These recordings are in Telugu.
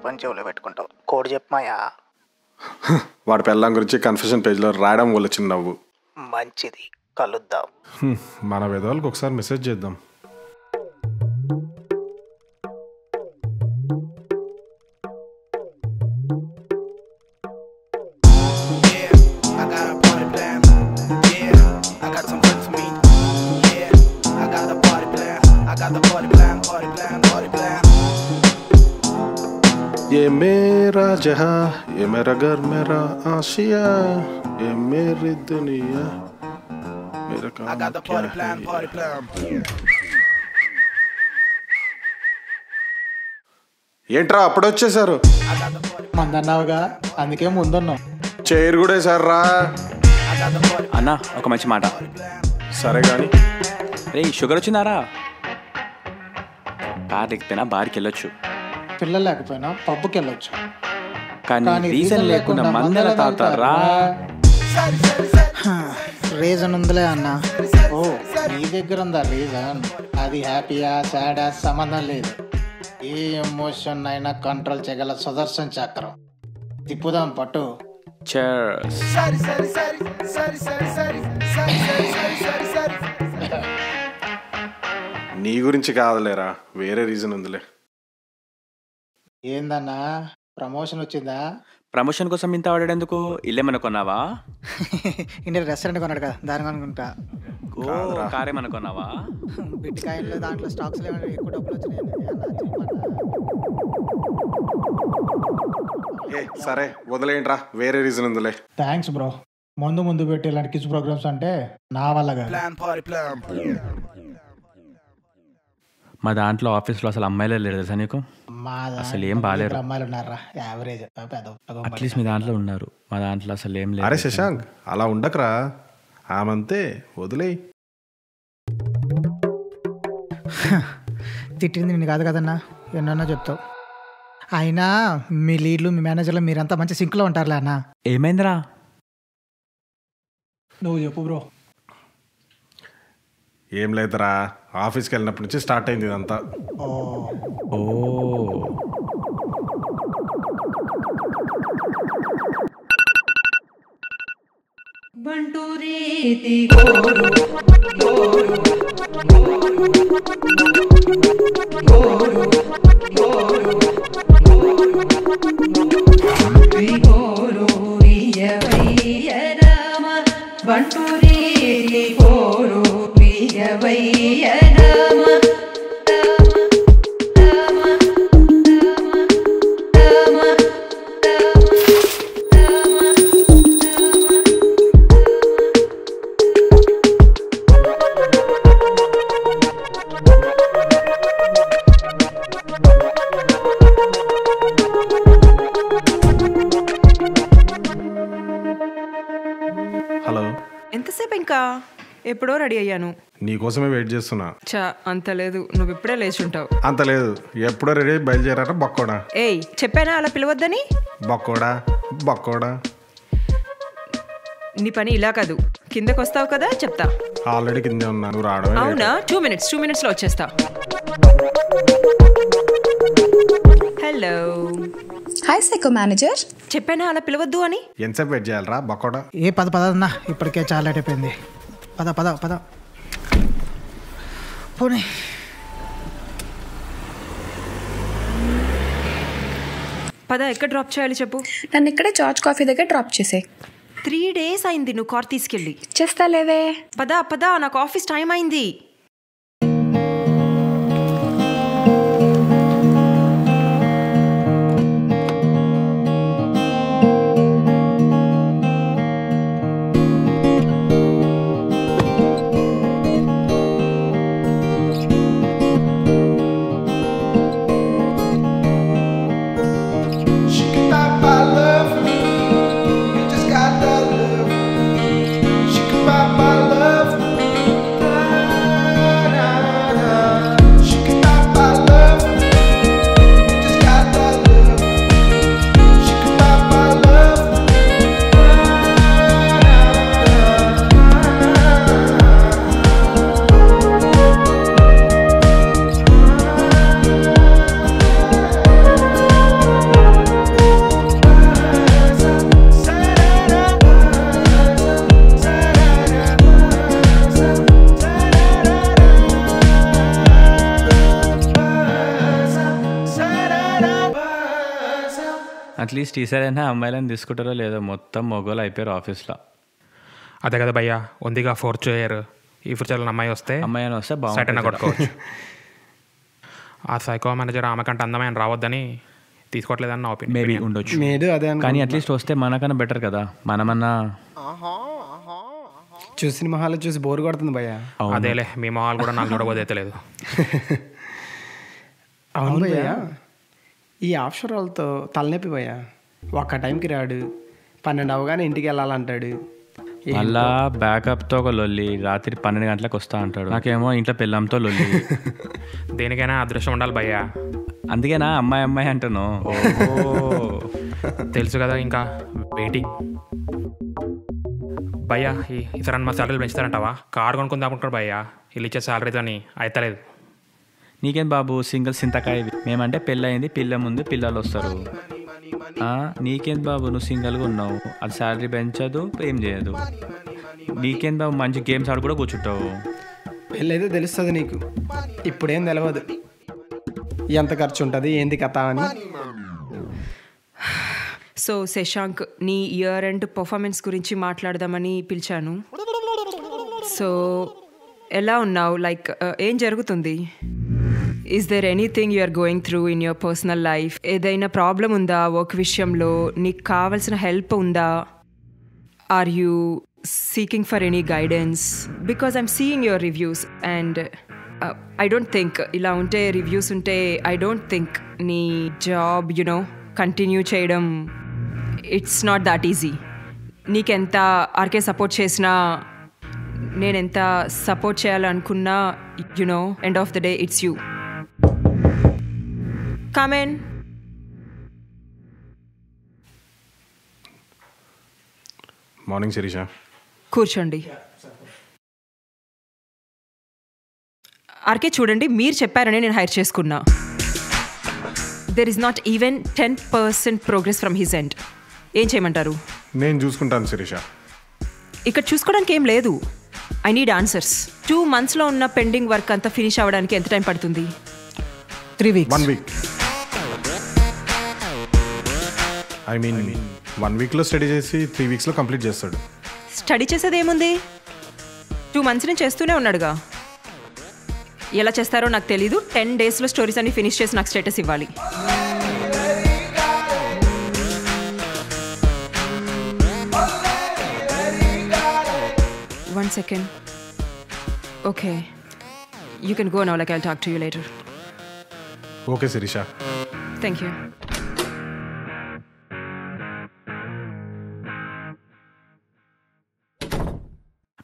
పట్టుకొని చెవులో పెట్టుకుంటావు. కోడ్ చెప్పమాయా. వాడి పెళ్ళాం గురించి కన్ఫెషన్ పేజ్లో రాయడం వల్ల చిన్న నవ్వు. మంచిది, కలుద్దాం. మన విధవాళ్ళకి ఒకసారి మెసేజ్ చేద్దాం. ये मेरा जहां, ये मेरा घर, मेरा आशिया, ये मेरी दुनिया, मेरा काम क्या है? ఏంట్రా అప్పుడు వచ్చేసారు? మందన్నావుగా, అందుకే ముందున్నాం. చైర్ కూడా వేసారా అన్నా? ఒక మంచి మాట. సరే కానీ రే, షుగర్ వచ్చిందారా? కార్ ఎక్కిపోయినా బార్కి వెళ్ళొచ్చు, పిల్లలు లేకపోయినా పబ్బుకి వెళ్ళొచ్చు, కానీ రీజన్ లేకుండా మందెల తాగుతారా? రీజన్ ఉందిలే అన్న. ఓ, నీ దగ్గర ఉందా రీజన్? అది హ్యాపీయా సాడా సంబంధం లేదు. ఏ ఎమోషన్ అయినా కంట్రోల్ చేయగల సుదర్శన్ చక్రం. తిప్పుదాం పట్టు. Cheers. నీ గురించి కాదులేరా, వేరే రీజన్ ఉందిలే. ఏందన్నా, ప్రమోషన్ వచ్చిందా? ప్రమోషన్ కోసం ఇంత ఆడాడేందుకు? ఇల్లేమన్నా కొన్నావా? ఇండియా రెస్టారెంట్ కొన్నాడు కదా, దాని అనుకుంటా. కారేమన్నా కొన్నావా? బిట్కాయిన్లో దాంట్లో స్టాక్స్ ఎక్కువ డబ్బులు వచ్చినాయి. సరే వదిలేయండిరా, వేరే రీజన్ ఉందిలే. Thanks bro. ముందు పెట్టి ఇలాంటి కిడ్స్ ప్రోగ్రామ్స్ అంటే నా వల్లగా. మా దాంట్లో ఆఫీస్లో అసలు అమ్మాయిలే లేరు తెలుసా నీకు? అసలు ఏం బాగాలేరు. అమ్మాయిలు ఉన్నారా? యావరేజ్. అట్లీస్ట్ మీ దాంట్లో ఉన్నారు, మా దాంట్లో అసలు ఏం లేదు. అరే శశాంక్, అలా ఉండకరా, ఆమంతే, వదిలేయి. తిట్టింది నేను కాదు కదన్నా, ఎన్నన్నా చెప్తావు. అయినా మీ లీడ్లు, మీ మేనేజర్లు మీరంతా మంచి సింక్లో ఉంటారులే అన్న. ఏమైందిరా? నువ్వు చెప్పు బ్రో. ఏం లేదురా, ఆఫీస్కి వెళ్ళినప్పటి నుంచి స్టార్ట్ అయింది ఇదంతా. ఓ హలో, ఎంతసేపు? ఇంకా ఎప్పుడో రెడీ అయ్యాను. నీకోసమే వెయిట్ చేస్తున్నా. చా, అంత లేదు, నువ్వు ఇప్పుడే లేచి ఉంటావు. అంత లేదు, ఎప్పుడో రెడీ బయలుదేరారా బక్కోడా? ఏయ్, చెప్పానా అలా పిలవద్దని? బక్కోడా బక్కోడా. నీ పని ఇలా కాదు, కిందకు వస్తావు కదా, చెప్తా. ఆల్రెడీ కిందే ఉన్నా, నువ్వు రావడమే. అవునా? 2 minutes లో వచ్చేస్తా. Hello, hi psycho manager. చెప్పానా అలా పిలవద్దు అని? ఎంతసేపు వెయిట్ చేయాలరా బక్కోడా? ఏ పద అన్నా, ఇప్పటికే చాలా లేట్ అయిపోయింది. పద పోనీ. పద, ఎక్కడ డ్రాప్ చేయాలి చెప్పు. నన్ను ఇక్కడే జార్జ్ కాఫీ దగ్గర డ్రాప్ చేసే. 3 days అయింది నువ్వు కార్ తీసుకెళ్ళి. చేస్తా లేవే. పద, నాకు ఆఫీస్ టైం అయింది. She can buy my love. At least ఈసారైనా అమ్మాయిలను తీసుకుంటారో లేదో, మొత్తం మొగోలు అయిపోయారు ఆఫీస్లో. అదే కదా భయ్యా, ఉందిగా ఫోర్త్ ఇయర్, ఈ ఫ్యూచర్లో అమ్మాయి వస్తే అమ్మాయి అని వస్తే సైట్ అయినా బాగుంటుంది. కొట్టుకోవచ్చు. ఆ సైకో మేనేజర్ ఆమెకంటే అందమైన రావద్దని తీసుకోవట్లేదని నా మేబీ ఒపీనియన్. ఉండొచ్చు, మేడు అదే కానీ అట్లీస్ట్ వస్తే మనకన్నా బెటర్ కదా. మనమన్నా చూసిన మొహాలు చూసి బోర్ కొడుతుంది భయ్యా. అదేలే, మీ మొహాలు కూడా నాకు చూడబోదైతే లేదు. అవును భయ్యా, ఈ ఆఫ్షోర్ వాళ్ళతో తలనొప్పి భయ్యా. ఒక్క టైంకి రాడు, 12 అవగానే ఇంటికి వెళ్ళాలంటాడు. మళ్ళా బ్యాకప్తో ఒక లొల్లి, రాత్రి 12 గంటలకు వస్తా అంటాడు. నాకేమో ఇంట్లో పెళ్ళంతో లొల్లి. దేనికైనా అదృష్టం ఉండాలి భయ్యా. అందుకేనా అమ్మాయి అమ్మాయి అంటాను. తెలుసు కదా, ఇంకా వెయిటింగ్. భయ్యా ఈసారి మా శాలరీలు పెంచుతారంటావా? కారు కొనుక్కుందాం అనుకుంటారు భయ్యా, వీళ్ళు ఇచ్చే శాలరీతో అయితలేదు. నీకేం బాబు సింగిల్ సింతకాయ, మేమంటే పెళ్ళయింది, పిల్ల ముందు పిల్లలు వస్తారు. నీకేం బాబు, నువ్వు సింగిల్గా ఉన్నావు, అది శాలరీ పెంచదు, ఏం చేయదు. నీకేం బాబు, మంచి గేమ్స్ ఆడు కూడా కూర్చుంటావు. పెళ్ళైతే తెలుస్తుంది నీకు, ఇప్పుడేం తెలియదు ఎంత ఖర్చు ఉంటుంది ఏంది కథ అని. సో శశాంక్, నీ ఇయర్ ఎండ్ పర్ఫార్మెన్స్ గురించి మాట్లాడదామని పిలిచాను. సో ఎలా ఉన్నావు? లైక్ ఏం జరుగుతుంది? Is there anything you are going through in your personal life? ఏదైనా ప్రాబ్లం ఉందా వర్క్ విషయంలో? నీకు కావాల్సిన హెల్ప్ ఉందా? Are you seeking for any guidance? Because I'm seeing your reviews and I don't think ఇలా ఉంటే, రివ్యూస్ ఉంటే ఐ డోంట్ థింక్ నీ జాబ్ కంటిన్యూ చేయడం ఇట్స్ నాట్ దాట్ ఈజీ. నీకెంత ఆర్కే సపోర్ట్ చేసినా, నేనెంత సపోర్ట్ చేయాలనుకున్నా, end of the day it's you. Come in. Morning Sirisha. కూర్చోండి. ఆర్కే చూడండి, మీరు చెప్పారని నేను హైర్ చేసుకున్నా. There is not even 10% progress from his end. ఏం చేయమంటారు? నేను చూసుకుంటాను శిరీష. ఇక్కడ చూసుకోవడానికి ఏం లేదు. I need answers. 2 monthsలో ఉన్న పెండింగ్ వర్క్ అంతా ఫినిష్ అవ్వడానికి ఎంత టైం పడుతుంది? 3 weeks. 1 week. ఐ మీన్ 1 weekలో స్టడీ చేసి 3 weeksలో కంప్లీట్ చేస్తాడు. స్టడీ చేసేది ఏముంది? 2 months నుంచి చేస్తూనే ఉన్నాడుగా. ఎలా చేస్తారో నాకు తెలీదు. 10 daysలో స్టోరీస్ అన్ని ఫినిష్ చేసి నాకు స్టేటస్ ఇవ్వాలి. One second. Okay. You can go now, like I'll talk to you later. Okay Shirisha. Thank you.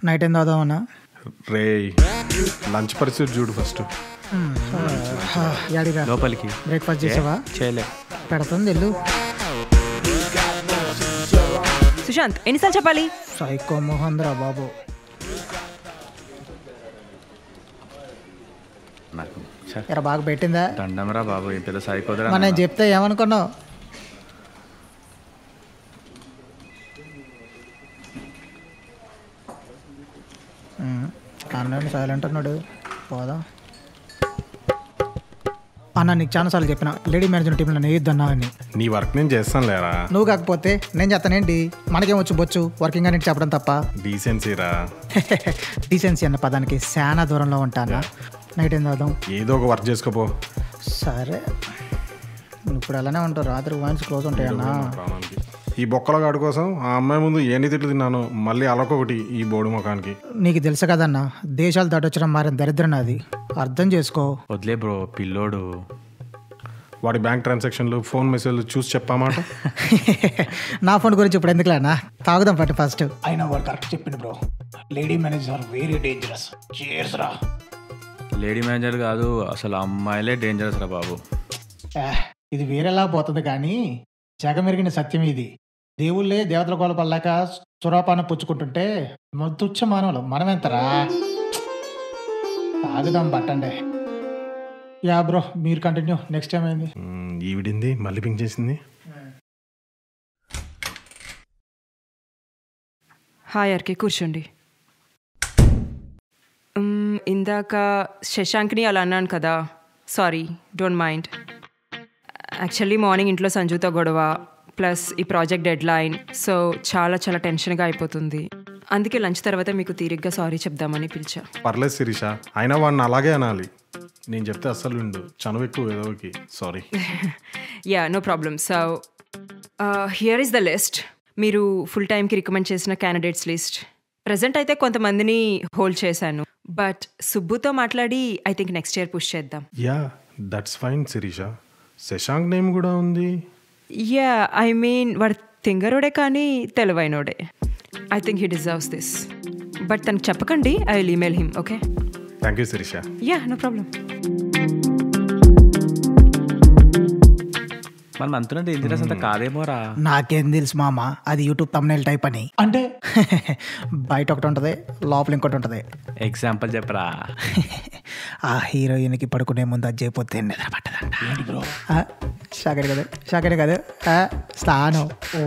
Night ఏం తాగుదామన్నా? రే లంచ్ పరిస్థితి చూడు ఫస్ట్. యాడిరా? లోపలికి. బ్రేక్ఫాస్ట్ చేసావా? చేయలే. పెడుతుంది వెళ్ళు. సుశాంత్, ఎన్నిసార్లు చెప్పాలి? సైకో మోహన్ రా బాబు. నాకు ఎరా బాగా పెట్టిందా? దండమరా బాబు, ఈ పెద్ద సైకోదరా. మరి నేను చెప్తే ఏమనుకున్నావు? అన్న సైలెంట్ అన్నాడు. పోదా అన్న, నీకు చాలాసార్లు చెప్పిన లేడీ మేనేజ్మెంట్ టీంలో నేను వేయొద్దన్నా అని. నీ వర్క్ నేను చేస్తాను లేరా. నువ్వు కాకపోతే నేను చేస్తానేంటి? మనకేం వచ్చు బొచ్చు వర్కింగ్ అని చెప్పడం తప్ప. డీసెన్సీరా. డీసెన్సీ అన్న పదానికి చాలా దూరంలో ఉంటానా. నైట్ ఏం చదువుదాం? ఏదో ఒక వర్క్ చేసుకోపో. సరే, ఇప్పుడు అలానే ఉంటావు. రాత్రి వాయిన్స్ క్లోజ్ ఉంటాయన్నా. ఈ బొక్కల గాడి కోసం ఆ అమ్మాయి ముందు ఎన్ని తిట్లు తిన్నాను, మళ్ళీ అలొకటి ఈ బోడి ముఖానికి. నీకు తెలుసు కదన్నా, దేశాలు దాటొచ్చడం మారిన దరిద్రం నాది. అర్థం చేసుకో. వదిలే బ్రో, పిల్లోడు. వాడి బ్యాంక్ ట్రాన్సాక్షన్లు, ఫోన్ మెసేజ్లు చూసి చెప్పామాట. నా ఫోన్ గురించి ఇప్పుడు ఎందుకులేనా, తాగుదాం పట్టి ఫస్ట్. అయినా వాడు కరెక్ట్ చెప్పింది bro. Lady manager very dangerous. Chairs రా. లేడీ మేనేజర్ కాదు, అసలు అమ్మాయిలే డేంజరస్ రా బాబు. ఇది వేరేలా పోతుంది కానీ జగమెరిగిన సత్యం ఇది. దేవుళ్ళే దేవతల గోల పడలేక సురాపాన పుచ్చుకుంటుంటే తుచ్చ మానవులు మనమెంతరా. తాగుదాం పట్టండి. యా బ్రో, మీరు కంటిన్యూ. నెక్స్ట్ టైం అయింది. ఈవిడింది మళ్ళీ పింక్ చేసింది. హాయ్ ఆర్కే, కూర్చోండి. ఇందాక శశాంక్ని అలా అన్నాను కదా, sorry, don't mind. Actually morning ఇంట్లో సంజుతో గొడవ, ప్లస్ ఈ ప్రాజెక్ట్ డెడ్ లైన్, సో చాలా చాలా టెన్షన్గా అయిపోతుంది. అందుకే లంచ్ తర్వాత మీకు తీరిగ్గా సారీ చెప్దామని పిలిచా. పర్లేదు శిరీష, అయినా వాడిని అలాగే అనాలి. నేను చెప్తే అస్సలు విండు, చనువు ఎక్కువ ఏదోకి. Sorry. Yeah, no problem. So here is the list. మీరు ఫుల్ టైంకి రికమెండ్ చేసిన క్యాండిడేట్స్ లిస్ట్. ప్రజెంట్ అయితే కొంతమందిని హోల్డ్ చేశాను, బట్ సుబ్బుతో మాట్లాడి I think next year push చేద్దాం. Yeah, that's fine Shirisha. Shashank name కూడా ఉంది. యా, ఐ మీన్ వాడు తింగరోడే కానీ తెలివైనోడే. I think he deserves this. But తనకు చెప్పకండి, I will email him. Okay? Thank you Shirisha. Yeah, no problem. మనం అంటున్నది ఇందిరాస్ అంతా కాదేమోరా. నాకేం తెలుసు మామ, అది యూట్యూబ్ తమ్నైల్ టైప్ అని. అంటే బయట ఒకటి ఉంటుంది, లోపల ఇంకోటి ఉంటుంది. ఎగ్జాంపుల్ చెప్పరా. ఆ హీరోయిన్కి పడుకునే ముందు అది చేయకపోతే నిద్ర పట్టదంట. షాకరే కదా స్థానం. ఓ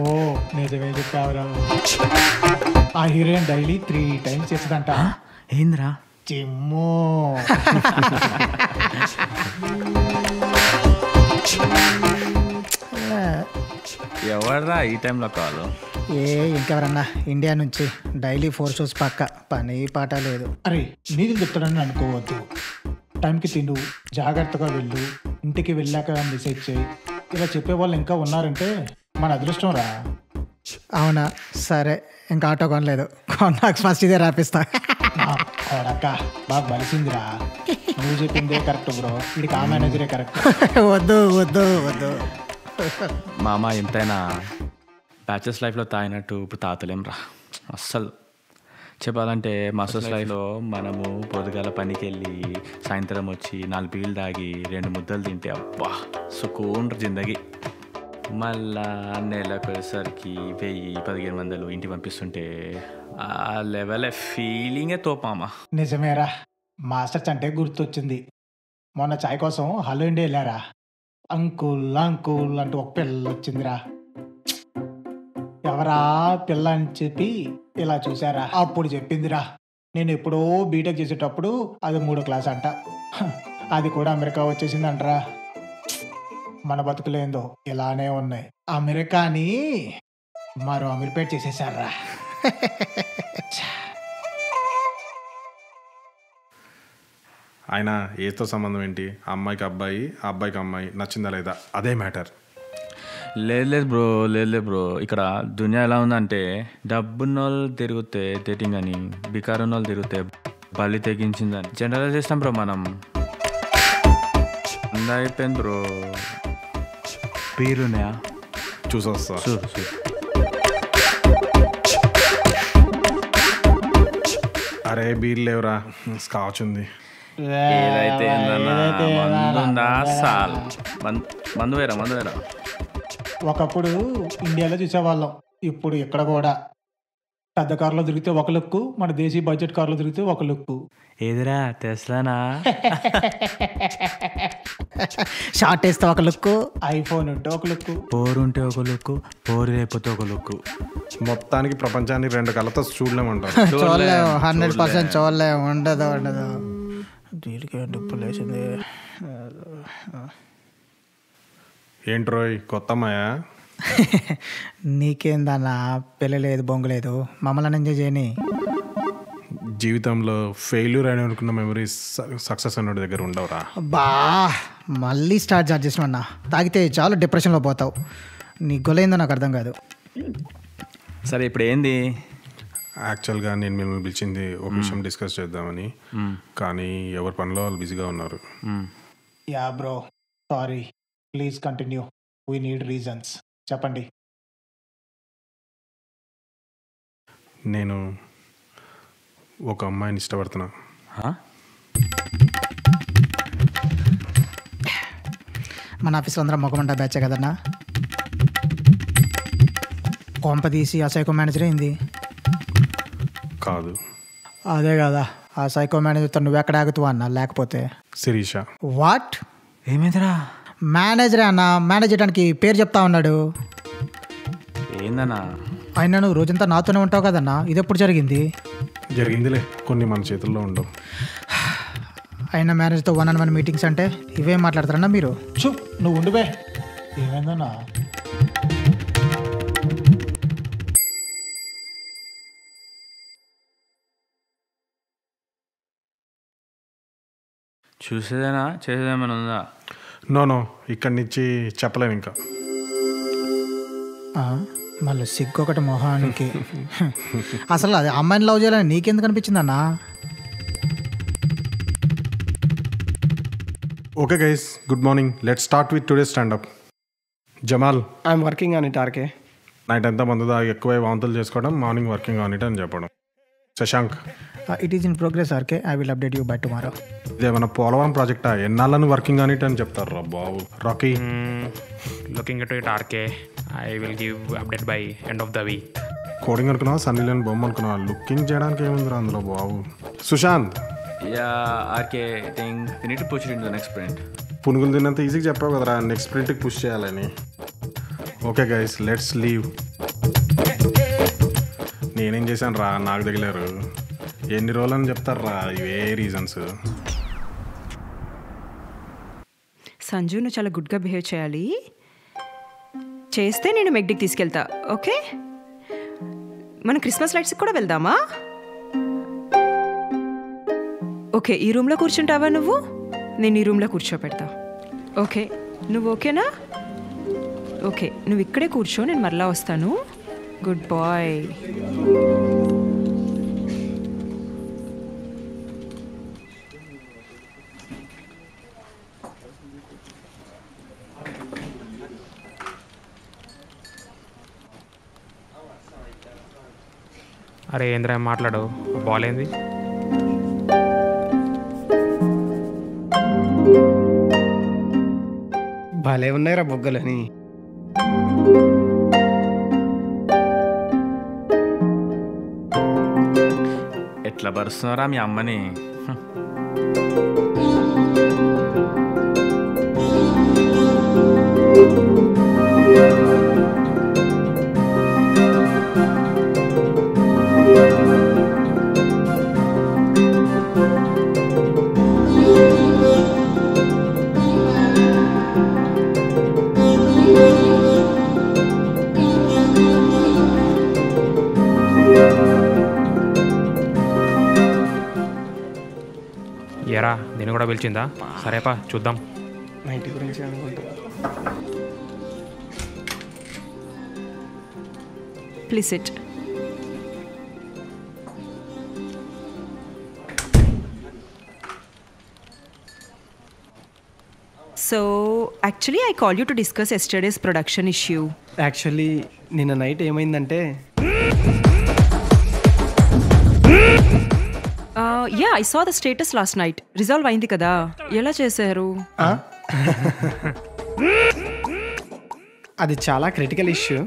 నిజమే చెప్పావురా. ఆ హీరోయిన్ డైలీ 3 times చేస్తుందంట. ఏంద్రా? జిమ్మో. ఎవర్రా ఈ టైంలో కాదు? ఇంకెవరన్నా ఇండియా నుంచి డైలీ 4 shows పక్క, పని పాట లేదు. అరే నీకు చెప్తాడని అనుకోవద్దు. టైంకి తిను, జాగ్రత్తగా వెళ్ళు, ఇంటికి వెళ్ళాక మెసేజ్ చేయి. ఇలా చెప్పేవాళ్ళు ఇంకా ఉన్నారంటే మన అదృష్టం రా. అవునా? సరే, ఇంకా ఆటో కొనలేదు, కొన్నాక ఫస్ట్ ఇదే రాపిస్తా. కొడక బాగా బలిసిందిరా. నువ్వు చెప్పిందే కరెక్ట్ బ్రో, వీడికి ఆ మేనేజరే కరెక్ట్. వద్దు వద్దు వద్దు మామ, ఎంతైనా బ్యాచెస్ లైఫ్లో తాగినట్టు ఇప్పుడు తాతలేం రా అస్సలు. చెప్పాలంటే మాస్టర్స్ లైఫ్లో మనము పొద్దుగాల పనికి వెళ్ళి సాయంత్రం వచ్చి 4 బీళ్ళు తాగి 2 ముద్దలు తింటే అబ్బా సుకూన్ జిందగీ. మళ్ళా నెలకు వచ్చేసరికి 1000-1500 ఇంటికి పంపిస్తుంటే ఆ లెవెల్ ఫీలింగే తోపామా. నిజమేరా. మాస్టర్స్ అంటే గుర్తొచ్చింది. మొన్న చాయ్ కోసం హలో ఇండియా వెళ్ళారా. అంకుల్ అంకుల్ అంటూ ఒక పిల్ల వచ్చిందిరా. ఎవరా పిల్ల అని చెప్పి ఇలా చూసారా, అప్పుడు చెప్పిందిరా, నేను ఎప్పుడో బీటెక్ చేసేటప్పుడు అది 3వ క్లాస్ అంట, అది కూడా అమెరికా వచ్చేసిందంటరా. మన బతుకులేందో ఇలానే ఉన్నాయి. అమెరికాని మరో అమీర్పేట చేసేసారా. ఆయన ఏతో సంబంధం ఏంటి? అమ్మాయికి అబ్బాయి, ఆ అబ్బాయికి అమ్మాయి నచ్చిందా లేదా, అదే మ్యాటర్. లేదు బ్రో, ఇక్కడ దునియా ఎలా ఉందంటే డబ్బున్న వాళ్ళు తిరిగితే డేటింగ్ అని, బికారున్న వాళ్ళు తిరిగితే బలి తెగించిందని జనరలైజ్ చేస్తాం బ్రో మనం. అయిపోయింది బ్రో. పేరున్నాయా? చూసొస్తా. అరే బీర్ లేవురా, స్కాచ్ ఉంది. ఏదైతే మందుందా సాల్ మందు వేరా. ఒకప్పుడు ఇండియాలో చూసేవాళ్ళం, ఇప్పుడు ఇక్కడ కూడా. పెద్ద కారులో తిరిగితే ఒక లుక్కు, మన దేశీ బడ్జెట్ కారులో తిరిగితే ఒక లుక్కు. ఏదిరా టెస్లానా? షార్ట్ వేస్తే ఒక లుక్కు, ఐఫోన్ ఉంటే ఒక లుక్కు, పోరు ఉంటే ఒక లుక్కు, పోరు లేకపోతే ఒక లుక్కు. మొత్తానికి ప్రపంచాన్ని 2 కళ్ళతో చూడలేమంటారు. చూడలేము, 100% చూడలేము. ఉండదు దీనికి డబ్బులు వేసింది. ఏంట్రోయ్ కొత్త అమ్మాయా? నీకేందన్నా, పెళ్ళి లేదు, బొంగు లేదు, మమ్మల్ని ఎంజాయ్ చేయని. జీవితంలో ఫెయిల్యూర్ అని అనుకున్న మెమరీస్ సక్సెస్ అన్నోడి దగ్గర ఉండవురా. బా మళ్ళీ స్టార్ట్ చేసినా. తాగితే చాలా డిప్రెషన్లో పోతావు. నీ గొలైందో నాకు అర్థం కాదు. సరే ఇప్పుడు ఏంది? యాక్చువల్గా నేను మిమ్మల్ని పిలిచింది ఒక విషయం డిస్కస్ చేద్దామని, కానీ ఎవరి పనిలో వాళ్ళు బిజీగా ఉన్నారు. Yeah bro, sorry, please continue, we need reasons. చెప్పండి. నేను ఒక అమ్మాయిని ఇష్టపడుతున్నా. మన ఆఫీస్లో అందరం మొగమంటా బ్యాచే కదన్నా. కొంప తీసి ఆ సైకో మేనేజర్ అయింది కాదు? అదే కదా, ఆ సైకో మేనేజర్తో నువ్వు ఎక్కడ ఆగుతావు అన్నా. లేకపోతే శిరీష. వాట్? ఏమైందిరా? మేనేజరే అన్న, మేనేజ్ చేయడానికి పేరు చెప్తా ఉన్నాడు. ఏందన్నా? అయినా నువ్వు రోజంతా నాతోనే ఉంటావు కదన్నా, ఇది ఎప్పుడు జరిగింది? జరిగిందిలే, కొన్ని మన చేతుల్లో ఉండవు. అయినా మేనేజ్తో 1-on-1 మీటింగ్స్ అంటే ఇవే మాట్లాడతారన్నా మీరు? నువ్వు ఉండిపోయి. ఏమైందన్నా? చూసేదేనా చేసేదేమైనా ఉందా? నో ఇక్కడి నుంచి చెప్పలేను ఇంకా. మళ్ళీ సిగ్గు ఒకటి మొహానికి. అసలు అది అమ్మాయిని లవ్ చేయాలని నీకెందుకు అనిపించింది అన్నా? Okay guys, good morning. Let start with today standup. Jamal, I'm working on it RK. Night అంతా మందు దాగి ఎక్కువ వాంతులు చేసుకోవడం, మార్నింగ్ వర్కింగ్ ఆన్ ఇట్ అని చెప్పడం. Shashank, it is in progress RK, I will update you by tomorrow. ఇదేమన్నా పోలవరం ప్రాజెక్టా? ఎన్నాళ్ళని వర్కింగ్ ఆన్ ఇట్ అని చెప్తారు రా బాబు. Rocky, looking at it RK, I will give update by end of the week. Coding అనుకున్నావా, సన్నీలని బొమ్మ అనుకున్నావా? లుకింగ్ చేయడానికి ఏముందిరా అందులో బాబు. Sushant, RK think we need to push it into the next sprint. పునుగులు తిన్నంత ఈజీగా చెప్పావు కదరా నెక్స్ట్ స్ప్రింట్కి పుష్ చేయాలని. Okay guys, let's leave. నేనేం చేశాను రా, నాకు తగిలారు. ఎన్ని రోజులని చెప్తారు రా ఇవే రీజన్స్. సంజు, నువ్వు చాలా గుడ్గా బిహేవ్ చేయాలి. చేస్తే నేను మెగ్డికి తీసుకెళ్తా. ఓకే, మనం క్రిస్మస్ లైట్స్కి కూడా వెళ్దామా? ఓకే, ఈ రూమ్లో కూర్చుంటావా నువ్వు? నేను ఈ రూమ్లో కూర్చోపెడతా. ఓకే, నువ్వు ఓకేనా? ఓకే, నువ్వు ఇక్కడే కూర్చో, నేను మరలా వస్తాను. Good boy. అరే ఏంద్రా మాట్లాడు, బాల్ ఏంది? భలే ఉన్నాయిరా బొగ్గలని. ఎట్లా పరుస్తున్నారా మీ అమ్మని? ఎరా నేను కూడా పిలిచిందా? సరేపా చూద్దాం. నైట్ గురించి అనుకుంటా. Please sit. So actually I call you to discuss yesterday's production issue. Actually నిన్న నైట్ ఏమైందంటే, yeah, I saw the status last night. Resolve అయింది కదా? ఎలా చేశారు? అది చాలా క్రిటికల్ ఇష్యూ.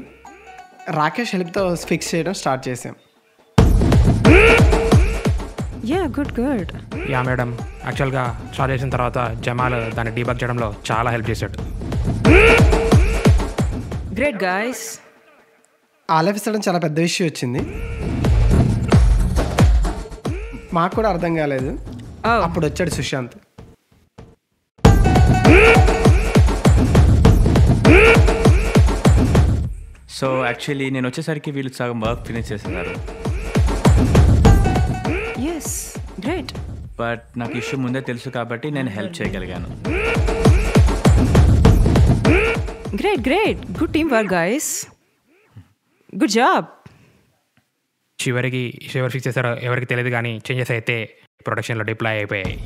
రాకేష్ హెల్ప్తో ఫిక్స్ చేయడం స్టార్ట్ చేసాం. Yeah, good good. Yeah madam, యాక్చువల్గా స్టార్ట్ చేసిన తర్వాత జమాల్ దాన్ని డీబగ్ చేయడంలో చాలా హెల్ప్ చేశాడు. Great guys. ఆలోచించడం చాలా పెద్ద ఇష్యూ వచ్చింది. మాకు కూడా అర్థం కాలేదు. అప్పుడు వచ్చాడు సుశాంత్. సో యాక్చువల్లీ నేను వచ్చేసరికి వీళ్ళు సగం వర్క్ ఫినిష్ చేసేసారు. Yes, great. బట్ నాకు ఇష్యూ ముందే తెలుసు కాబట్టి నేను హెల్ప్ చేయగలిగాను. Great great, good team work guys, good job. చివరికి ఎవరు ఫిక్స్ చేశారో ఎవరికి తెలియదు, కానీ చేంజెస్ అయితే ప్రొడక్షన్లో డిప్లాయ్ అయిపోయాయి.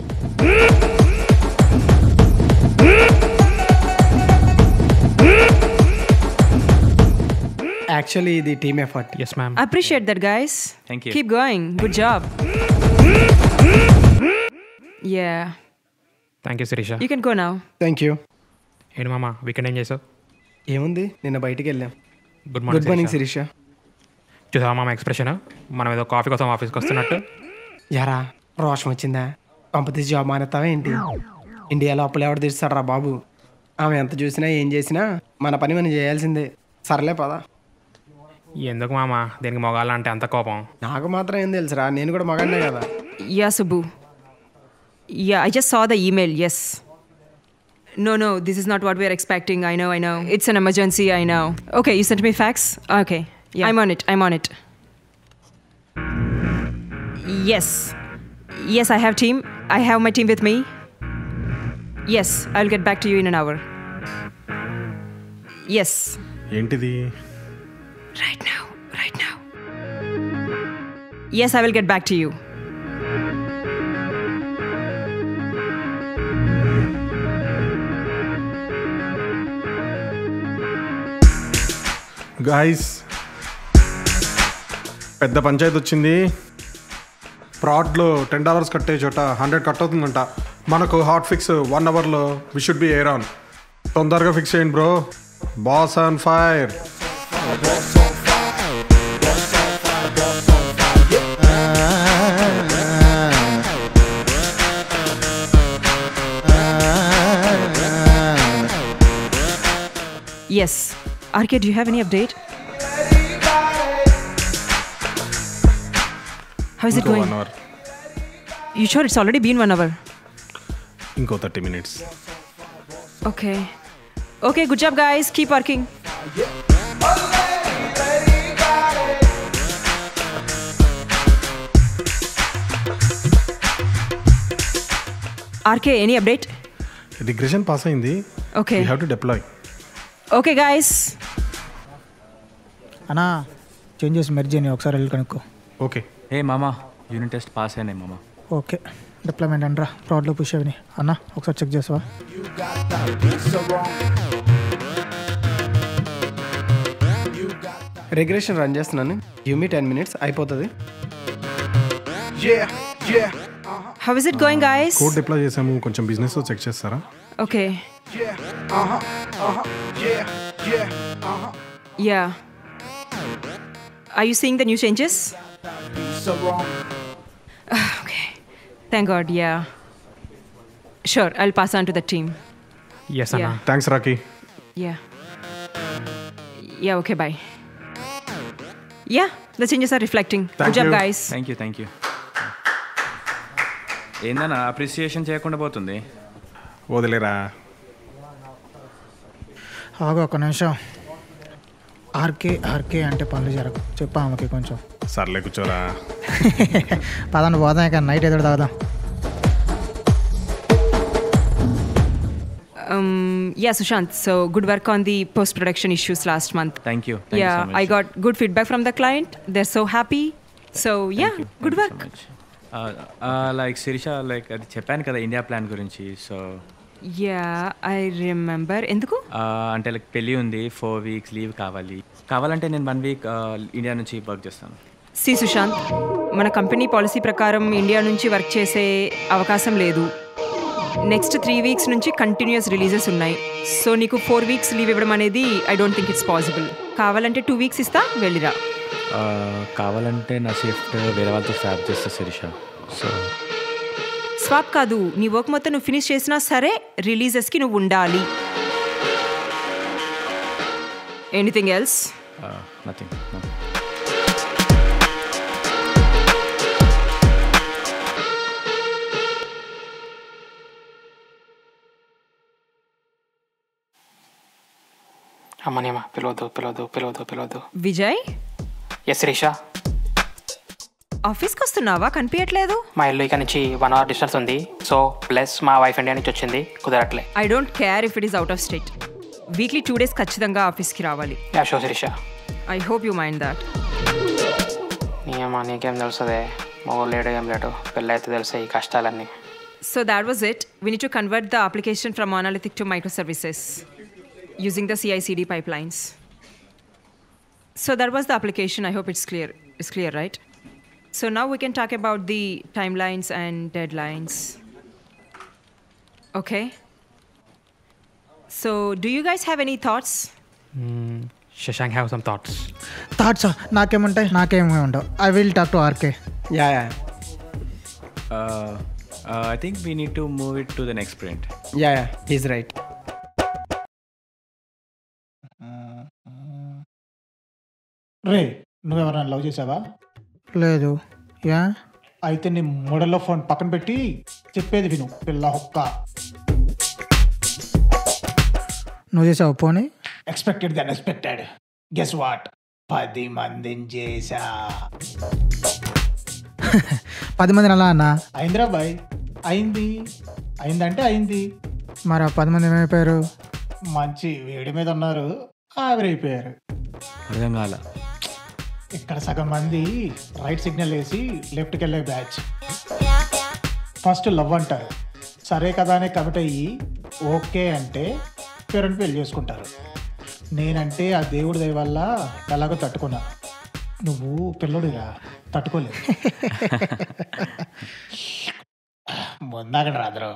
యాక్చువల్లీ ఇది team effort. Yes ma'am. Appreciate that guys. Thank you. Keep going, good job. Yeah, thank you Shirisha. You can go now. Thank you. ఏంటి మామ వీకెండ్ ఏం చేసావు? ఏముంది, నిన్న బయటికి వెళ్ళాం. Good good morning Shirisha. Shirisha. చూసావా మామ ఎక్స్ప్రెషన్? మనం ఏదో కాఫీ కోసం ఆఫీస్కి వస్తున్నట్టు. యారా రోషం వచ్చిందా? పంపతీసి జాబ్ మానేస్తావా ఏంటి? ఇండియాలో అప్పులు ఎవరు తీస్తాడు రా బాబు. ఆమె ఎంత చూసినా ఏం చేసినా మన పని మనం చేయాల్సిందే. సర్లే పదా. ఎందుకు మామ దీనికి మొగాళ్ళ అంటే అంత కోపం? నాకు మాత్రం ఏం తెలుసురా, నేను కూడా మగాడినే కదా. Yeah, Subbu. Yeah, I just saw the email, yes. No, this is not what we are expecting. I know. It's an emergency, I know. Okay, you sent me fax? Okay, yeah. I'm on it. Yes, I have team. I have my team with me. Yes, I'll get back to you in an hour. Yes. ఏంటిది? Right now. Yes, I will get back to you. Guys, పెద్ద పంచాయతీ వచ్చింది. ఫ్రాడ్లో $10 కట్టే చోట 100 కట్ అవుతుందంట. మనకు హాట్ ఫిక్స్ 1 అవర్లో we should be air on. తొందరగా ఫిక్స్ చేయండి bro. Boss on fire. Yes. RK, do you have any update? How is it going? 1 hour. You sure it's already been 1 hour? ఇంకో 30 minutes. Okay. Okay, good job guys. Keep working. RK, any update? Regression pass అయింది. Okay. We have to deploy. Okay guys. అన్నా చేంజెస్ మెర్జ్ చేయని ఒకసారి వెళ్ళి కనుక్కో. ఓకే. ఏ మామా, యూనిట్ టెస్ట్ పాస్ అయినాయి మామా. ఓకే, డిప్లాయ్మెంట్ అనరా, ఫ్రాడ్లో పుష్ అవిని. అన్న ఒకసారి చెక్ చేసావా? రిగ్రెషన్ రన్ చేస్తున్నాను. గివ్ మీ 10 minutes, అయిపోతుంది. How is it going guys? Code deploy చేసాము. కొంచెం బిజినెస్ చెక్ చేస్తారా? Okay. Yeah. Are you seeing the new changes? Okay. Thank God, yeah. Sure, I'll pass on to the team. Yes అన్న. Yeah. Thanks Rocky. Yeah. Yeah, okay, bye. Yeah, the changes are reflecting. Thank Good job, you. guys. Thank you. ఏందన్నా అప్రిసియేషన్ చేయకుండా పోతుంది? వదిలేరా. ఆగు ఒక్క నిమిషం. ఆర్కే అంటే పనులు జరగవు. చెప్పా ఆమెకి కొంచెం. సర్లే కూర్చోరా. పదండి పోదాం, ఇక నైట్ ఎదురు తాగుదాం. Yeah, Sushant. So good work on the post-production issues last month. Thank you. Yeah, I got good feedback from the client. They're so happy. So yeah, good work. Like Shirisha, like అది చెప్పాను కదా ఇండియా ప్లాన్ గురించి. So Yeah, I remember. ఎందుకు? అంటే లైక్ పెళ్ళి ఉంది, 4 weeks లీవ్ కావాలంటే నేను 1 week ఇండియా నుంచి వర్క్ చేస్తాను. సి సుశాంత్, మన కంపెనీ పాలసీ ప్రకారం ఇండియా నుంచి వర్క్ చేసే అవకాశం లేదు. నెక్స్ట్ 3 weeks నుంచి కంటిన్యూస్ రిలీజెస్ ఉన్నాయి. సో నీకు 4 weeks లీవ్ ఇవ్వడం అనేది I don't think it's possible. కావాలంటే 2 weeks ఇస్తా, వెళ్ళిరా. కావాలంటే నా షిఫ్ట్ వేరే వాళ్ళతో స్వాప్ చేస్తా శిరీష. సో స్వాప్ కాదు, నీ వర్క్ మొత్తం నువ్వు ఫినిష్ చేసినా సరే రిలీజెస్కి నువ్వు ఉండాలి. Anything else? నథింగ్. అమ్మనేమా పిలవద్దు. విజయ్, ఎస్ శిరీష. ఆఫీస్కి వస్తున్నావా? కనిపించట్లేదు. మా ఇల్లు ఇక్కడ నుంచి 1 hour డిస్టెన్స్ ఉంది. సో ప్లస్ మా వైఫ్ ఇండియా నుంచి వచ్చింది, కుదరట్లే. I don't care if it is out of state. Weekly 2 days ఖచ్చితంగా ఆఫీస్కి రావాలి. Yeah sure Shirisha. I hope you mind that. నీకేం తెలుస్తుంది? మగ లేడు ఏం లేడు, పెళ్ళైతే తెలుసా ఈ కష్టాలన్నీ. So that was it. We need to convert the application from monolithic to microservices using the CI/CD pipelines. So that was the application. I hope it's clear. It's clear, right? So now we can talk about the timelines and deadlines. Okay. So do you guys have any thoughts? Shashank have some thoughts. థాట్సా? నాకేమీ ఉండవు. I will talk to RK. Yeah. I think we need to move it to the next sprint. Yeah, he's right. రే, నువ్వెవరైనా లవ్ చేసావా? లేదు. యా? అయితే నీ మోడల్లో ఫోన్ పక్కన పెట్టి చెప్పేది విను, పిల్ల హొక్క. నువ్వు చేసావు పోనీ? Expected then expected. Guess what? 10 మందిని చేసా. 10 మందిని అలా అన్నా? అయిందిరా బాయ్, అయిందంటే అయింది. మరి ఆ 10 మంది ఏమైపోయారు? మంచి వేడి మీద ఉన్నారు, ఆవిరైపోయారు. అర్థం కాల. ఇక్కడ సగం మంది రైట్ సిగ్నల్ వేసి లెఫ్ట్కి వెళ్ళే బ్యాచ్. ఫస్ట్ లవ్ అంటారు, సరే కదా అని కమిట్ అయ్యి ఓకే అంటే పేరెంట్ పెళ్లి చేసుకుంటారు. నేనంటే ఆ దేవుడి దయ వల్ల ఎలాగో తట్టుకున్నా. నువ్వు పిల్లడిగా తట్టుకోలేదు. ముందాగడ రాదురో.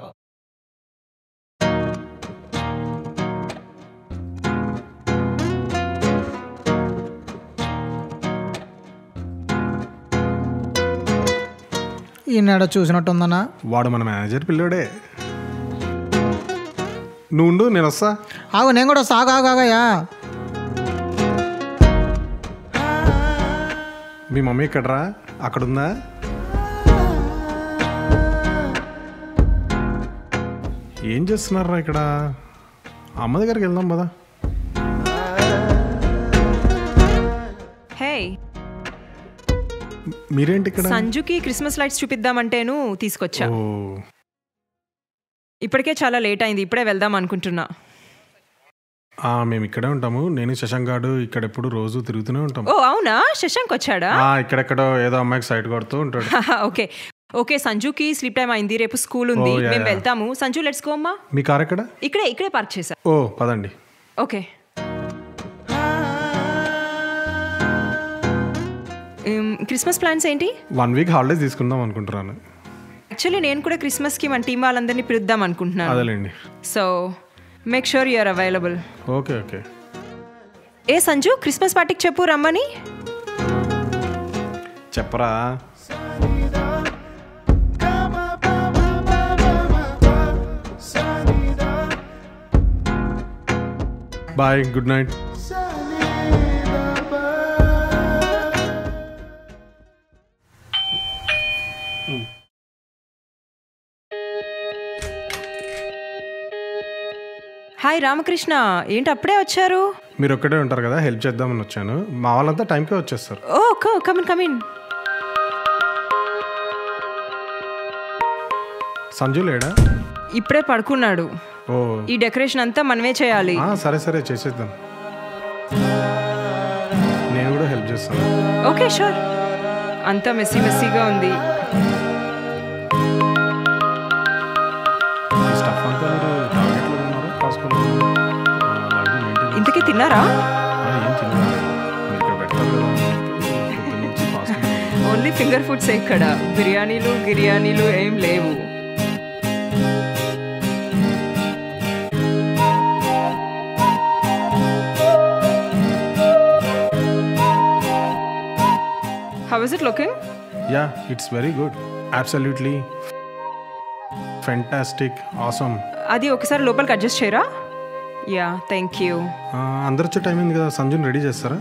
ఈనాడ చూసినట్టుందన్నా. వాడు మన మేనేజర్ పిల్లోడే. నువ్వు ఉండు, నేను వస్తా. ఆగు, నేను కూడా వస్తా. ఆగాయా. మీ మమ్మీ ఎక్కడరా? అక్కడుందా? ఏం చేస్తున్నారా ఇక్కడ? అమ్మ దగ్గరికి వెళ్దాం కదా. హే, మీరేంటి ఇక్కడ? సంజుకి క్రిస్మస్ లైట్స్ చూపిద్దామంటేను తీసుకొచ్చా. ఓ, ఇప్పటికే చాలా లేట్ అయింది, ఇప్పుడే వెళ్దాం అనుకుంటున్నా. మేము ఇక్కడే ఉంటాము. నేను శశాంక్ గాడు ఇక్కడ ఎప్పుడు రోజు తిరుగుతూనే ఉంటాం. ఓ అవునా, శశాంక్ వచ్చాడా? ఇక్కడెక్కడో ఏదో అమ్మాయికి సైట్ కొడుతూ ఉంటాడు. ఓకే ఓకే, సంజుకి స్లీప్ టైం అయింది, రేపు స్కూల్ ఉంది, మేము వెళ్తాము. సంజు లెట్స్ గో అమ్మా. మీ కార్ ఎక్కడ? ఇక్కడే పార్క్ చేసా. ఓ పదండి. ఓకే. క్రిస్మస్ ప్లాన్స్ ఏంటి? 1 వీక్ హాలిడేస్ తీసుకుందాం అనుకుంటున్నాను. యాక్చువల్లీ నేను కూడా క్రిస్మస్కి మన టీం వాళ్ళందరినీ పిలుద్దాం అనుకుంటున్నాను. అదేలేండి. So make sure you are available. Okay okay. ఏ సంజు, క్రిస్మస్ పార్టీకి చెప్పు రమ్మని. చెప్పరా? Bye, good night. Hi Ramakrishna, ఏంటి అప్పుడే వచ్చారు? మీరు ఒక్కడే ఉంటారు కదా, హెల్ప్ చేద్దామని వచ్చాను. మా వాళ్ళంతా టైంకే వచ్చేస్తారు. ఓ కమిన్. సంజు లేడా? ఇప్పుడే పడుకున్నాడు. ఓ, ఈ డెకరేషన్ అంతా మనమే చేయాలి. సరే చేసేద్దాం. నేను కూడా హెల్ప్ చేస్తాను. Okay sure. అంతా మెస్సీగా ఉంది. స్టఫ్ అంతా మీరు టార్గెట్లో ఉన్నారు, కాసుకోలేదు. ఇంతకీ తిన్నారా? ఏం తిన్నారా? మీరు ఇక్కడ పెట్టారు కదా, పొద్దున్న నుంచి ఫాస్ట్. ఓన్లీ ఫింగర్ ఫుడ్స్ ఇక్కడ, బిర్యానీలు ఏం లేవు. How is it looking? Yeah, it's very good. Absolutely fantastic, awesome. అది ఒకసారి లోపలికి అడ్జస్ట్ చేయరా? Yeah thank you. అందరు వచ్చే టైం అయింది కదా, సంజుని రెడీ చేస్తారా?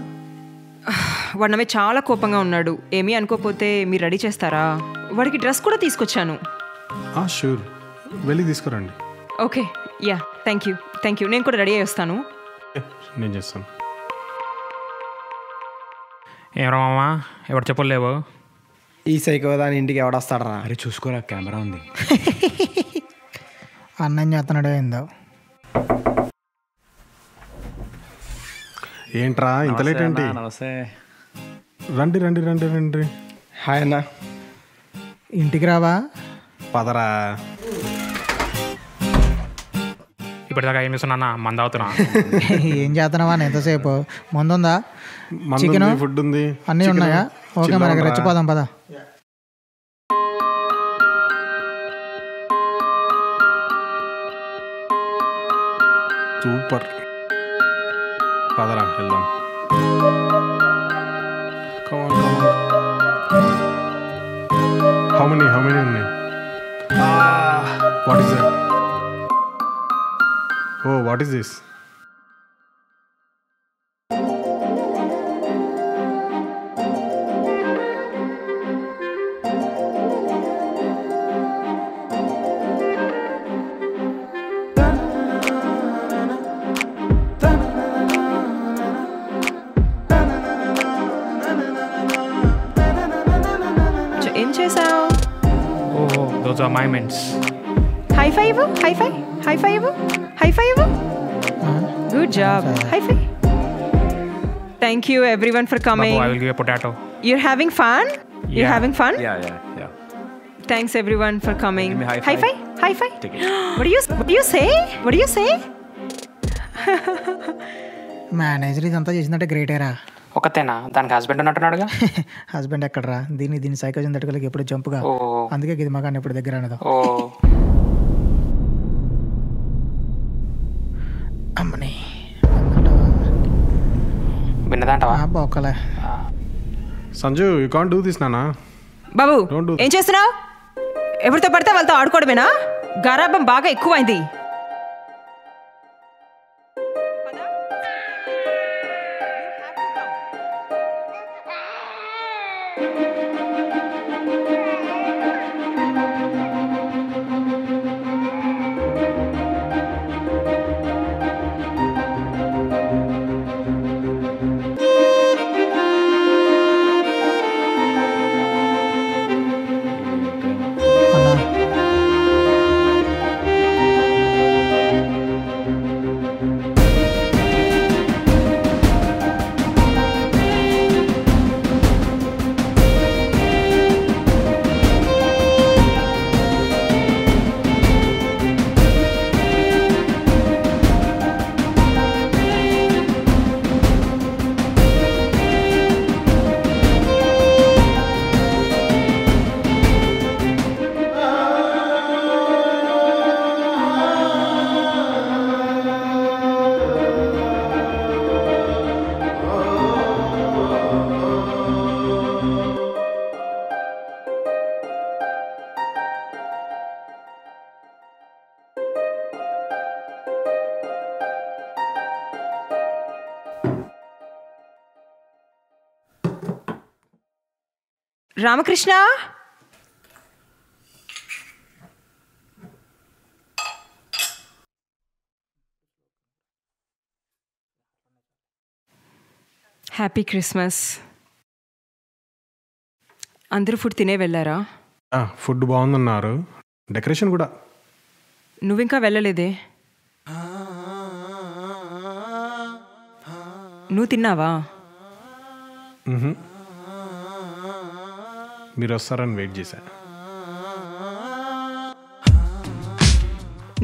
వాడు నా మీద చాలా కోపంగా ఉన్నాడు. ఏమీ అనుకోకపోతే మీరు రెడీ చేస్తారా? వాడికి డ్రెస్ కూడా తీసుకొచ్చాను. షూర్, వెళ్ళి తీసుకురండి. Okay, yeah thank you. నేను కూడా రెడీ అయ్యి వస్తాను. నేను చేస్తాను. ఏమరా మామ, ఎవరు చెప్పలేవు? ఈ సైకో దాని ఇంటికి ఎవడొస్తాడరా? అరే చూసుకోరా, కెమెరా ఉంది. అన్నం చేస్తున్నాడు ఏందో. ఏంట్రా ఇంత లేట్ ఏంటి? నమస్తే. రండి. హాయ్ అన్న. ఇంటికి రావా? పదరా. ఇప్పటిదాకా ఏం చేస్తున్నా, మంద అవుతున్నా. ఏం చేస్తున్నావా ఎంతసేపు? ముందుందా? చికెన్ ఫుడ్ ఉంది, అన్నీ ఉన్నాయా? ఓకే, మనకి రెచ్చిపోదాం పద. సూపర్, పదరా వెళ్దాం. హౌ మెనీ ఉన్నాయి? What is that? Oh, what is this? ఏం చేసావు? ఓహో, those are my mens. High five. High five high five good job high five thank you everyone for బాబు coming I will give a potato. you're having fun you're Yeah. having fun Yeah. thanks everyone for coming Give me high high five. five high five Take it. what do you say manager ఇదంతా చేసిందంటే గ్రేటేరా. ఒకతేనా దానికి హస్బెండ్ ఉన్నట్టున్నాడుగా. హస్బెండ్ ఎక్కడరా? దీని సైకోజన్ తట్టుకోలేక ఎప్పుడు జంపుగా. ఓ అందుకే ఇది మగాన్ని ఎప్పుడు దగ్గర అనదు. ఓ అమ్మని విన్నదంటవా? బొక్కలే. Sanju you can't do this నానా. బాబు Don't do ఏం చేస్తున్నావు? ఎవరితో పడితే వాళ్ళతో ఆడుకోవడమేనా? గారాబం బాగా ఎక్కువైంది. అన్నా రామకృష్ణ హ్యాపీ క్రిస్మస్. అందరూ ఫుడ్ తినే వెళ్ళారా? ఫుడ్ బాగుందన్నారు, డెకరేషన్ కూడా. నువ్వింకా వెళ్ళలేదే. నువ్వు తిన్నావా? మ్హూ. మీరు వస్తారని వెయిట్ చేశా.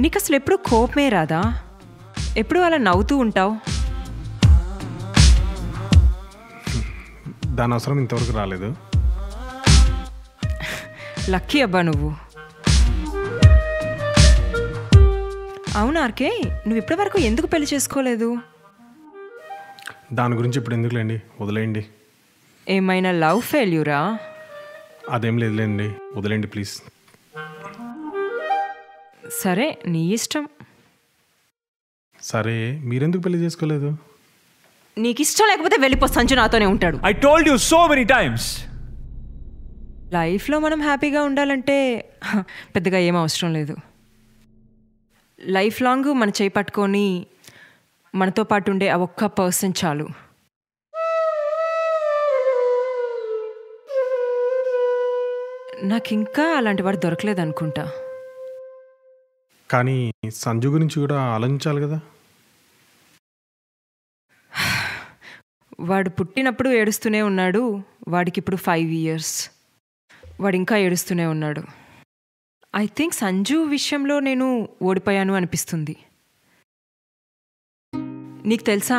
నీకు అసలు ఎప్పుడు కోపమే రాదా? ఎప్పుడు అలా నవ్వుతూ ఉంటావు. దాని అవసరం ఇంతవరకు రాలేదు. లక్కీ అబ్బా నువ్వు. అవును ఆర్కే, నువ్వు ఇప్పటి వరకు ఎందుకు పెళ్లి చేసుకోలేదు? దాని గురించి ఇప్పుడు ఎందుకులేండి, వదిలేయండి. ఏమైనా లవ్ ఫెయిల్యూరా? అదేం లేదులేండి, వదిలేండి ప్లీజ్. సరే నీ ఇష్టం. సరే మీరెందుకు పెళ్లి చేసుకోలేదు? నీకు ఇష్టం లేకపోతే వెళ్ళిపో, సంజు నాతోనే ఉంటాడు. I told you so many times. లైఫ్లో మనం హ్యాపీగా ఉండాలంటే పెద్దగా ఏం అవసరం లేదు. లైఫ్ లాంగ్ మన చేయి పట్టుకొని మనతో పాటు ఉండే ఆ ఒక్క పర్సన్ చాలు. నాకు ఇంకా అలాంటి వాడు దొరకలేదు అనుకుంటా. కానీ సంజు గురించి కూడా ఆలోచించాలి కదా. వాడు పుట్టినప్పుడు ఏడుస్తూనే ఉన్నాడు, వాడికి ఇప్పుడు 5 years. వాడు ఇంకా ఏడుస్తూనే ఉన్నాడు. ఐ థింక్ సంజు విషయంలో నేను ఓడిపోయాను అనిపిస్తుంది. నీకు తెలుసా,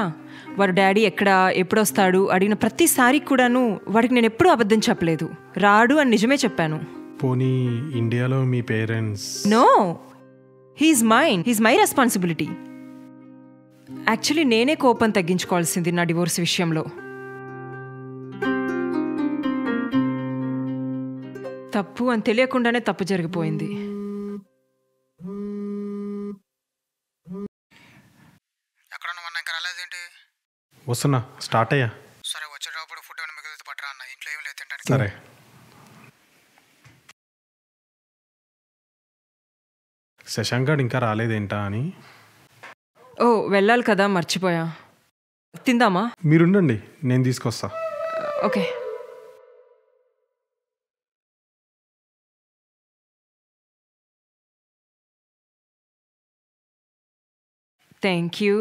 వాడు డాడీ ఎక్కడ ఎప్పుడు వస్తాడు అడిగిన ప్రతిసారి కూడాను వాడికి నేను ఎప్పుడూ అబద్ధం చెప్పలేదు. రాడు అని నిజమే చెప్పాను. పోనీ ఇండియాలో మీ parents? No, he's my responsibility. Actually నేనే కోపం తగ్గించుకోవాల్సింది నా డివోర్స్ విషయంలో. తప్పు అని తెలియకుండానే తప్పు జరిగిపోయింది. ఎక్కడన్నా ఇంకా రాలేదేంటి? వస్తున్నా, స్టార్ట్ అయ్యా. సరే వచ్చేటప్పుడు ఫుడ్ ఏమైనా మిగిలితే పట్టరా అన్న, ఇంట్లో ఏం లేదు తింటానికి. సరే. శశాంక్ గారు ఇంకా రాలేదేంటా అని. ఓ వెళ్ళాలి కదా, మర్చిపోయా. తిందామా? మీరుండండి, నేను తీసుకొస్తా. Okay. Thank you.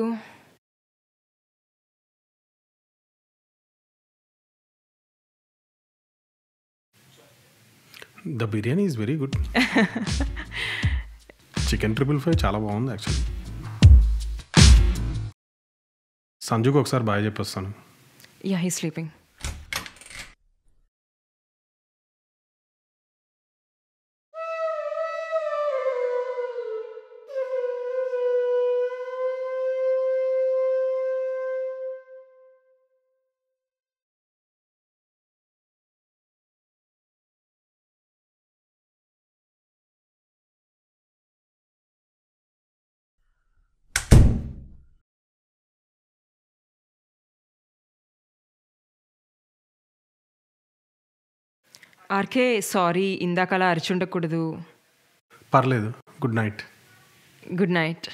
The biryani is very good. Chicken triple fry చాలా బాగుంది యాక్చువల్లీ. సంజుకు ఒకసారి బాగా చెప్పొస్తాను. Yeah, he sleeping. RK, sorry, ఇందాకలా అరిచుండకూడదు. పర్లేదు. Good night. Good night.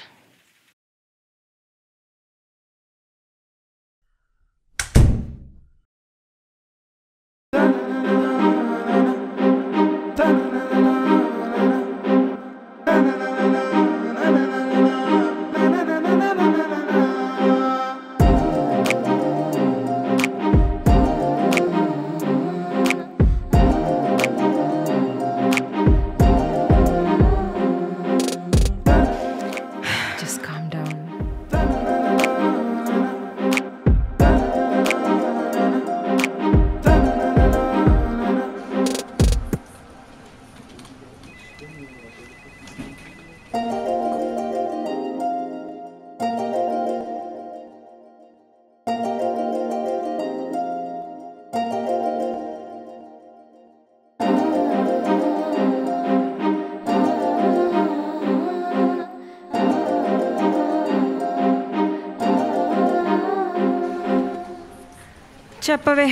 చెప్పవే.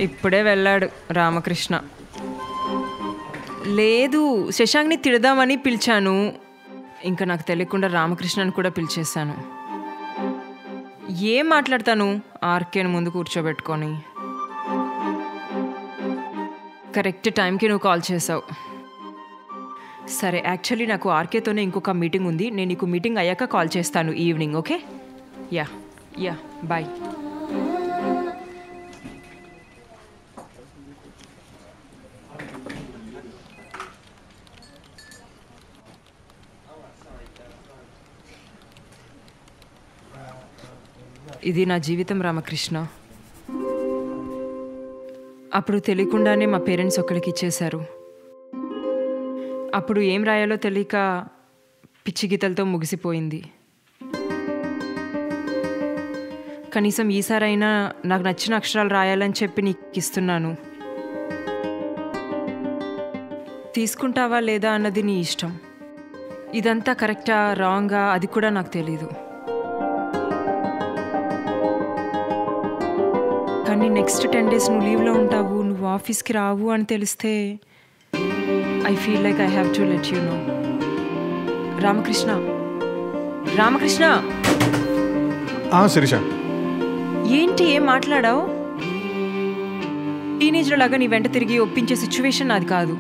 ఇప్పుడే వెళ్ళాడు రామకృష్ణ. లేదు, శశాంక్ని తిడదామని పిలిచాను. ఇంకా నాకు తెలియకుండా రామకృష్ణని కూడా పిలిచేశాను. ఏం మాట్లాడతాను ఆర్కేని ముందు కూర్చోబెట్టుకొని. కరెక్ట్ టైంకి నువ్వు కాల్ చేసావు. సరే, యాక్చువల్లీ నాకు ఆర్కేతోనే ఇంకొక మీటింగ్ ఉంది. నేను నీకు మీటింగ్ అయ్యాక కాల్ చేస్తాను evening. Okay? Yeah yeah, bye. ఇది నా జీవితం రామకృష్ణ. అప్పుడు తెలియకుండానే మా పేరెంట్స్ ఒకరికి ఇచ్చేశారు. అప్పుడు ఏం రాయాలో తెలియక పిచ్చి గీతలతో ముగిసిపోయింది. కనీసం ఈసారైనా నాకు నచ్చిన అక్షరాలు రాయాలని చెప్పి నీకు ఇస్తున్నాను. తీసుకుంటావా లేదా అన్నది నీ ఇష్టం. ఇదంతా కరెక్టా రాంగా అది కూడా నాకు తెలీదు. కానీ నెక్స్ట్ 10 days నువ్వు లీవ్లో ఉంటావు, నువ్వు ఆఫీస్కి రావు అని తెలిస్తే I feel like I have to let you know. Ramakrishna, Ramakrishna. Shirisha, ఏంటి ఏం మాట్లాడావు? టీనేజ్లో లాగా నీ వెంట తిరిగి ఒప్పించే సిచ్యువేషన్ అది కాదు.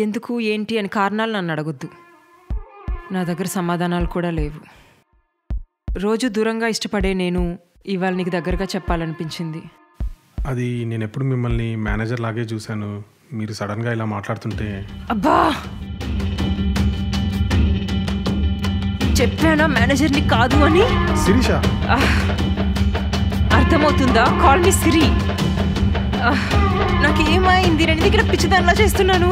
ఎందుకు ఏంటి అని కారణాలు నన్ను అడగొద్దు. నా దగ్గర సమాధానాలు కూడా లేవు. రోజు దూరంగా ఇష్టపడే నేను ఇవాళ నీకు దగ్గరగా చెప్పాలనిపించింది. అది నేను ఎప్పుడు మిమ్మల్ని మేనేజర్ లాగే చూశాను. మీరు సడన్గా ఇలా మాట్లాడుతుంటే. అబ్బా, చెప్పానా మేనేజర్ని కాదు అని? శిరీష, అర్థమవుతుందా? కాల్ మీ సిరి. నాకేమైంది? నేను దగ్గర పిచ్చిదానిలా చేస్తున్నాను.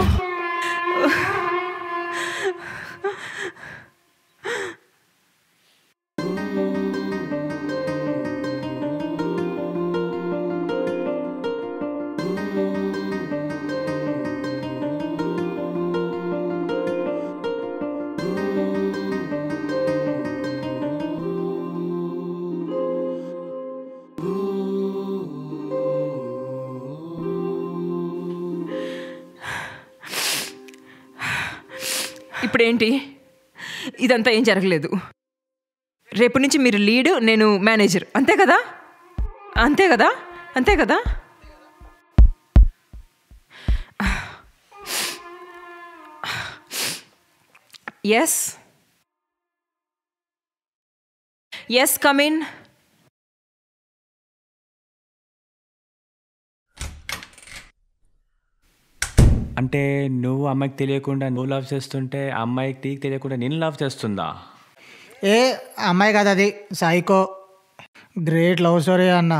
ఇప్పుడేంటి? ఇదంతా ఏం జరగలేదు. రేపు నుంచి మీరు లీడ్, నేను మేనేజర్. అంతే కదా? అంతే కదా? అంతే కదా? Yes yes come in. అంటే నువ్వు అమ్మాయికి తెలియకుండా నువ్వు లవ్ చేస్తుంటే అమ్మాయికి నీకు తెలియకుండా నేను లవ్ చేస్తుందా? ఏ అమ్మాయి కదా అది, సైకో. గ్రేట్ లవ్ స్టోరీ అన్న,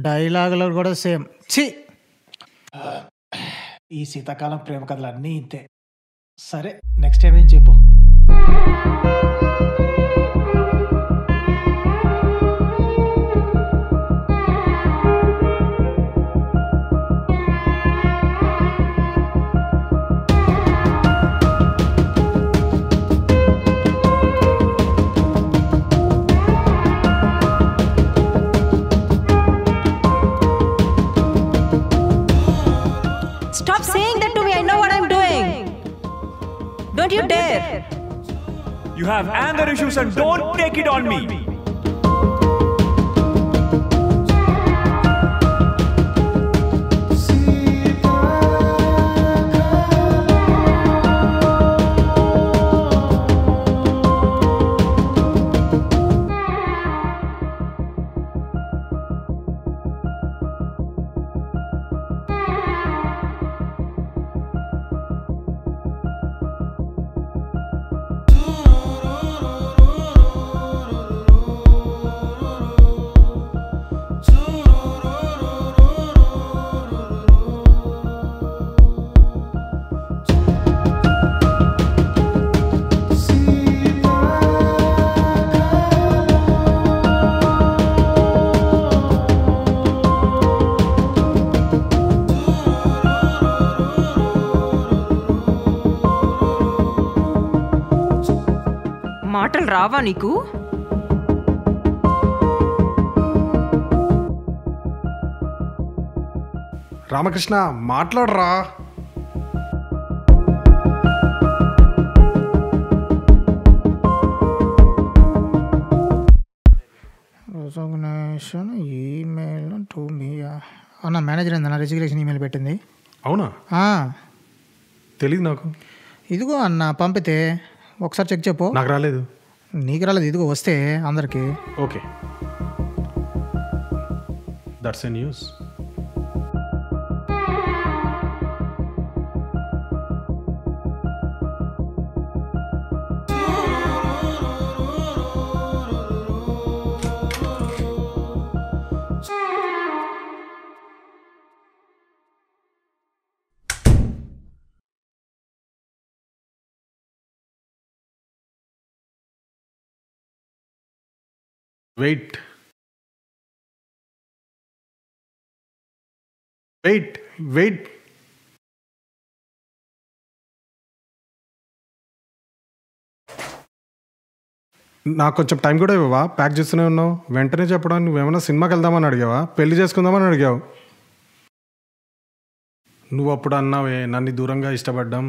డైలాగులు కూడా సేమ్. ఛీ, ఈ శీతాకాలం ప్రేమ కథలు అన్నీ ఇంతే. సరే నెక్స్ట్ టైం ఏం చెప్పు. Stop saying that to me. I know what I'm doing. Don't you dare. You have anger issues and don't take it on me. మాటలు రావా నీకు? రామకృష్ణ మాట్లాడరా. Resignation email to me. అన్న మేనేజర్ ఏందన్న రిజిగ్నేషన్ ఈమెయిల్ పెట్టింది? అవునా? ఆ, తెలీదు నాకు. ఇదిగో అన్న పంపితే ఒకసారి చెక్ చెప్పు. నాకు రాలేదు. నీకు రాలేదు, ఇదిగో వస్తే అందరికి. Okay, that's a news. Wait wait wait. నాకు కొంచెం టైం కూడా ఇవ్వవా? ప్యాక్ చేస్తూనే ఉన్నావు. వెంటనే చెప్పడానికి నువ్వేమైనా సినిమాకి వెళ్దామని అడిగావా, పెళ్లి చేసుకుందామని అడిగావు? నువ్వు అప్పుడు అన్నావే నన్ను దూరంగా ఇష్టపడ్డం,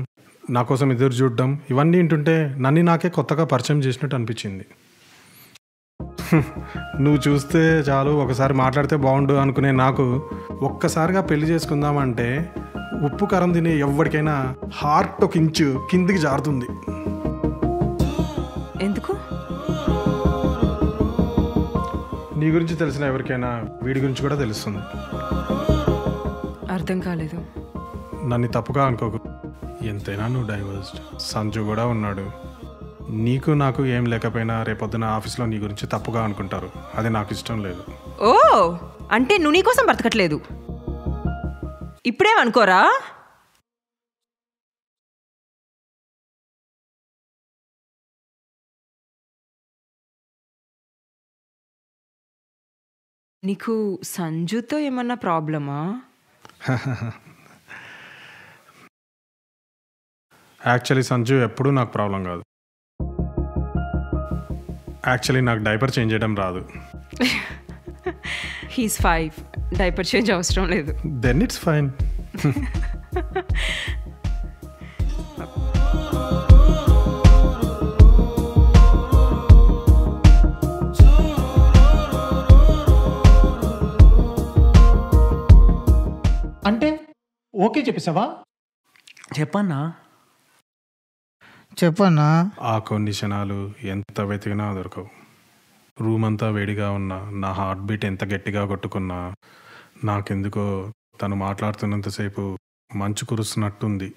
నా కోసం ఎదురు చూడడం, ఇవన్నీ వింటుంటే నన్ను నాకే కొత్తగా పరిచయం చేసినట్టు అనిపించింది. నువ్వు చూస్తే చాలు ఒకసారి మాట్లాడితే బాగుండు అనుకునే నాకు ఒక్కసారిగా పెళ్లి చేసుకుందామంటే ఉప్పు కారం తినే ఎవరికైనా హార్ట్ ఒక ఇంచు కిందికి జారుతుంది. ఎందుకు? నీ గురించి తెలిసిన ఎవరికైనా వీడి గురించి కూడా తెలుస్తుంది. అర్థం కాలేదు. నన్ను తప్పుగా అనుకోకు, ఎంతైనా నువ్వు డైవర్స్డ్. సంజు కూడా ఉన్నాడు. నీకు నాకు ఏం లేకపోయినా రేపొద్దున ఆఫీస్లో నీ గురించి తప్పుగా అనుకుంటారు. అది నాకు ఇష్టం లేదు. ఓ, అంటే నువ్వు నీకోసం బ్రతకట్లేదు, ఇప్పుడేమనుకోరా? నీకు సంజుతో ఏమన్నా ప్రాబ్లమా? యాక్చువల్లీ సంజు ఎప్పుడూ నాకు ప్రాబ్లం కాదు. యాక్చువల్లీ నాకు డైపర్ చేంజ్ చేయడం రాదు. హీస్ 5, డైపర్ చేంజ్ అవసరం లేదు. Then it's fine. అంటే ఓకే చెప్పేసావా? చెప్పన్నా. చెప్పన్నా. ఆ కొన్ని క్షణాలు ఎంత వెతికినా దొరకవు. రూమ్ అంతా వేడిగా ఉన్నా, నా హార్ట్ బీట్ ఎంత గట్టిగా కొట్టుకున్నా, నాకెందుకో తను మాట్లాడుతున్నంతసేపు మంచు కురుస్తున్నట్టుంది.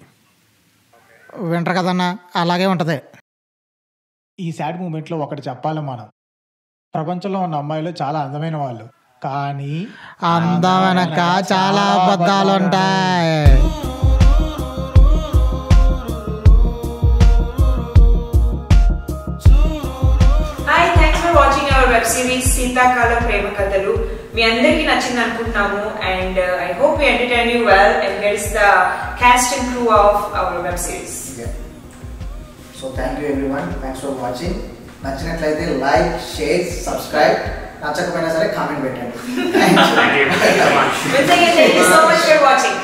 వింటర్ కదన్నా, అలాగే ఉంటుంది. ఈ సాడ్ మూమెంట్లో ఒకటి చెప్పాలి మనం. ప్రపంచంలో ఉన్న అమ్మాయిలు చాలా అందమైన వాళ్ళు, కానీ అందం వెనక చాలా అబద్ధాలు ఉంటాయి. Hi, thanks for watching our web series శీతాకాలం ప్రేమ కథలు. మీ అందరికీ నచ్చింది అనుకుంటున్నాము and I hope you entertain you well and here is the cost and crew of our web series. So thank you everyone, thanks for watching. నచ్చినట్లయితే లైక్, షేర్, సబ్స్క్రైబ్. నచ్చకపోయినా సరే కామెంట్ పెట్టండి. Thank you so much for watching.